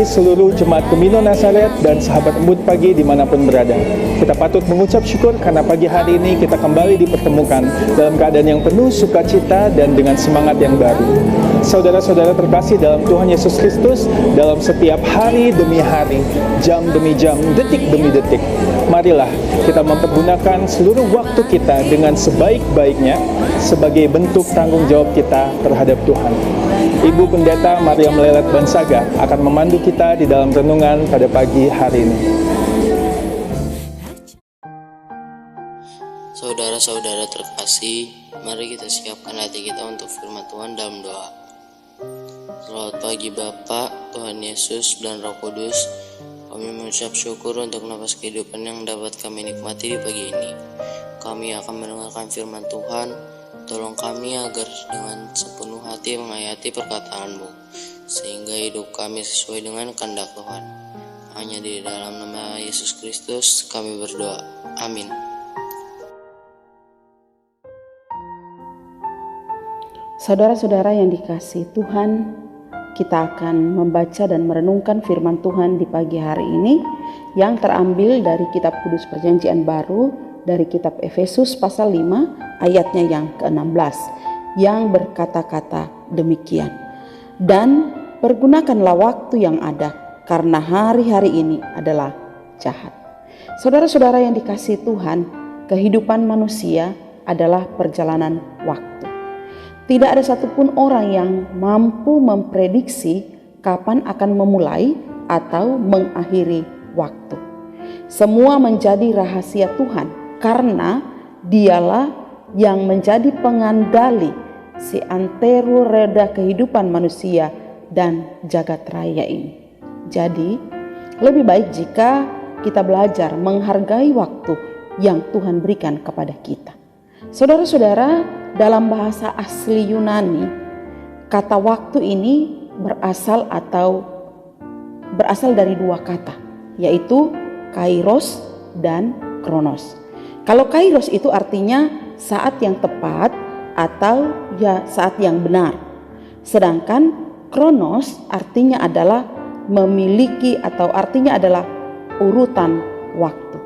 seluruh jemaat Gemino Nazaret dan sahabat Embun Pagi dimanapun berada. Kita patut mengucap syukur karena pagi hari ini kita kembali dipertemukan dalam keadaan yang penuh sukacita dan dengan semangat yang baru. Saudara-saudara terkasih dalam Tuhan Yesus Kristus, dalam setiap hari demi hari, jam demi jam, detik demi detik, marilah kita mempergunakan seluruh waktu kita dengan sebaik-baiknya sebagai bentuk tanggung jawab kita terhadap Tuhan. Ibu Pendeta Maria Melelet Bansaga akan memandu kita di dalam renungan pada pagi hari ini. Saudara-saudara terkasih, mari kita siapkan hati kita untuk firman Tuhan dalam doa. Selamat pagi Bapa, Tuhan Yesus dan Roh Kudus. Kami mengucap syukur untuk nafas kehidupan yang dapat kami nikmati di pagi ini. Kami akan mendengarkan firman Tuhan. Tolong kami agar dengan sepenuh hati menghayati perkataan-Mu, sehingga hidup kami sesuai dengan kehendak Tuhan. Hanya di dalam nama Yesus Kristus kami berdoa. Amin. Saudara-saudara yang dikasihi Tuhan, kita akan membaca dan merenungkan firman Tuhan di pagi hari ini yang terambil dari kitab Kudus Perjanjian Baru, dari kitab Efesus pasal 5 ayatnya yang ke-16 yang berkata-kata demikian. Dan pergunakanlah waktu yang ada karena hari-hari ini adalah jahat. Saudara-saudara yang dikasihi Tuhan, kehidupan manusia adalah perjalanan waktu. Tidak ada satupun orang yang mampu memprediksi kapan akan memulai atau mengakhiri waktu. Semua menjadi rahasia Tuhan karena Dialah yang menjadi pengandali si antero reda kehidupan manusia dan jagat raya ini. Jadi, lebih baik jika kita belajar menghargai waktu yang Tuhan berikan kepada kita. Saudara-saudara, dalam bahasa asli Yunani, kata waktu ini berasal dari dua kata, yaitu kairos dan kronos. Kalau kairos itu artinya saat yang tepat atau ya saat yang benar. Sedangkan kronos artinya adalah memiliki atau artinya adalah urutan waktu.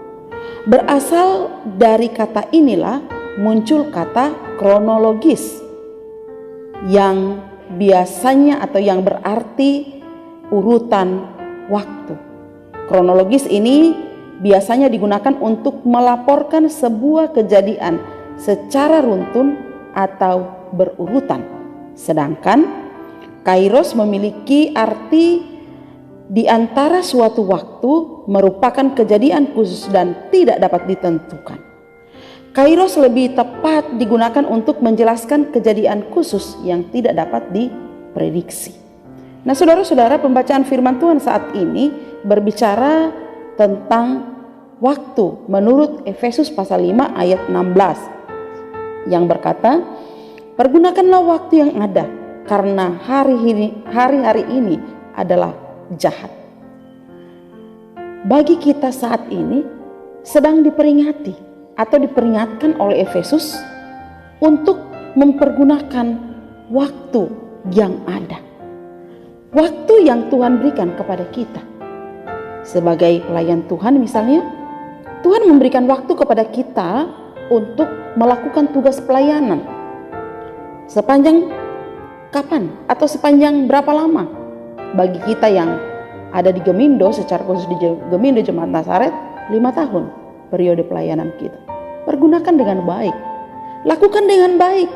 Berasal dari kata inilah muncul kata kronologis yang biasanya atau yang berarti urutan waktu. Kronologis ini biasanya digunakan untuk melaporkan sebuah kejadian secara runtun atau berurutan. Sedangkan kairos memiliki arti di antara suatu waktu merupakan kejadian khusus dan tidak dapat ditentukan. Kairos lebih tepat digunakan untuk menjelaskan kejadian khusus yang tidak dapat diprediksi. Nah, saudara-saudara, pembacaan firman Tuhan saat ini berbicara tentang waktu menurut Efesus pasal 5 ayat 16 yang berkata, pergunakanlah waktu yang ada karena hari-hari ini adalah jahat. Bagi kita saat ini sedang diperingati atau diperingatkan oleh Efesus untuk mempergunakan waktu yang ada. Waktu yang Tuhan berikan kepada kita. Sebagai pelayan Tuhan misalnya, Tuhan memberikan waktu kepada kita untuk melakukan tugas pelayanan. Sepanjang kapan atau sepanjang berapa lama? Bagi kita yang ada di Gemindo, secara khusus di Gemindo Jemaat Nazaret, 5 tahun periode pelayanan kita. Pergunakan dengan baik. Lakukan dengan baik.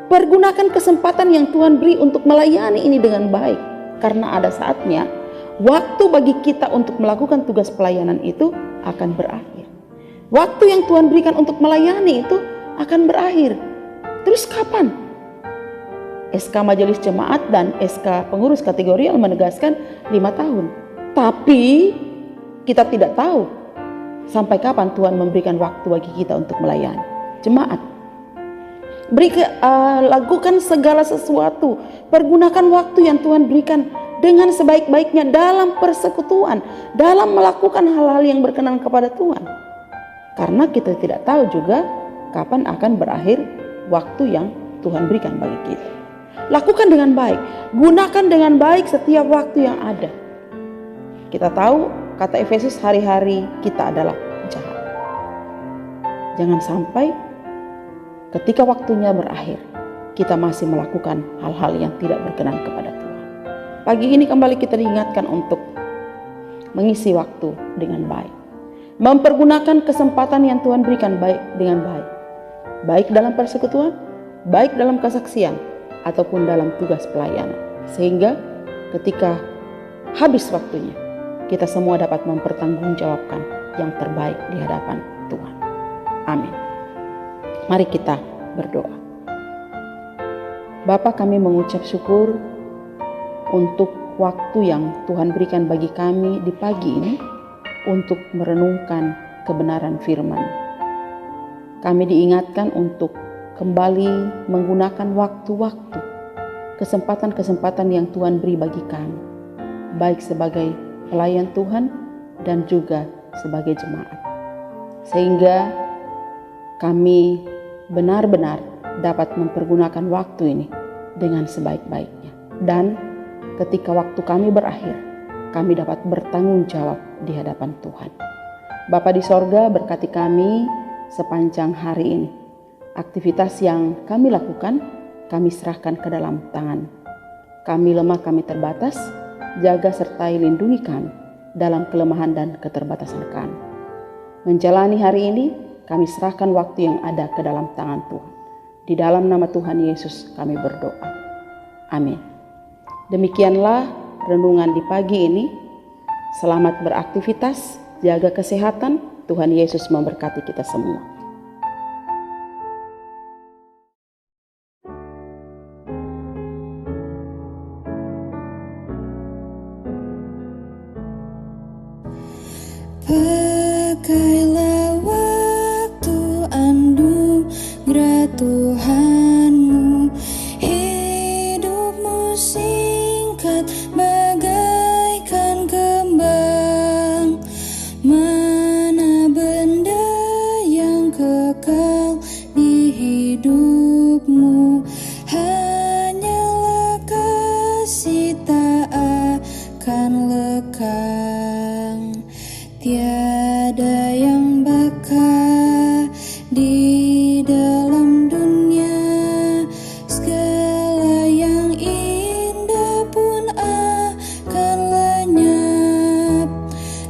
Pergunakan kesempatan yang Tuhan beri untuk melayani ini dengan baik. Karena ada saatnya waktu bagi kita untuk melakukan tugas pelayanan itu akan berakhir. Waktu yang Tuhan berikan untuk melayani itu akan berakhir. Terus kapan? SK Majelis Jemaat dan SK Pengurus Kategorial menegaskan 5 tahun. Tapi kita tidak tahu sampai kapan Tuhan memberikan waktu bagi kita untuk melayani. Jemaat, lakukan segala sesuatu. Pergunakan waktu yang Tuhan berikan dengan sebaik-baiknya dalam persekutuan, dalam melakukan hal-hal yang berkenan kepada Tuhan. Karena kita tidak tahu juga kapan akan berakhir waktu yang Tuhan berikan bagi kita. Lakukan dengan baik, gunakan dengan baik setiap waktu yang ada. Kita tahu kata Efesus hari-hari kita adalah jahat. Jangan sampai ketika waktunya berakhir, kita masih melakukan hal-hal yang tidak berkenan kepada Tuhan. Pagi ini kembali kita diingatkan untuk mengisi waktu dengan baik. Mempergunakan kesempatan yang Tuhan berikan dengan baik. Baik dalam persekutuan, baik dalam kesaksian, ataupun dalam tugas pelayanan. Sehingga ketika habis waktunya, kita semua dapat mempertanggungjawabkan yang terbaik di hadapan Tuhan. Amin. Mari kita berdoa. Bapa, kami mengucap syukur untuk waktu yang Tuhan berikan bagi kami di pagi ini untuk merenungkan kebenaran firman. Kami diingatkan untuk kembali menggunakan waktu-waktu, kesempatan-kesempatan yang Tuhan beri bagi kami, baik sebagai pelayan Tuhan dan juga sebagai jemaat. Sehingga kami benar-benar dapat mempergunakan waktu ini dengan sebaik-baiknya. Dan ketika waktu kami berakhir, kami dapat bertanggung jawab di hadapan Tuhan. Bapa di sorga, berkati kami sepanjang hari ini. Aktivitas yang kami lakukan, kami serahkan ke dalam tangan. Kami lemah, kami terbatas, jaga sertai lindungi kami dalam kelemahan dan keterbatasan kami. Menjalani hari ini, kami serahkan waktu yang ada ke dalam tangan Tuhan. Di dalam nama Tuhan Yesus kami berdoa. Amin. Demikianlah renungan di pagi ini. Selamat beraktivitas, jaga kesehatan. Tuhan Yesus memberkati kita semua. Pakailah waktu anugerah Tuhanmu, hidupmu singkat bagaikan kembang. Mana benda yang kekal di hidupmu, hanyalah kasih tak akan lekang. Tiada yang bakal di dalam dunia, segala yang indah pun akan lenyap.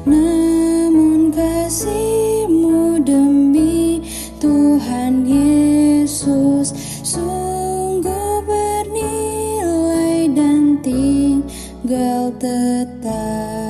Namun kasih-Mu demi Tuhan Yesus sungguh bernilai dan tinggal tetap.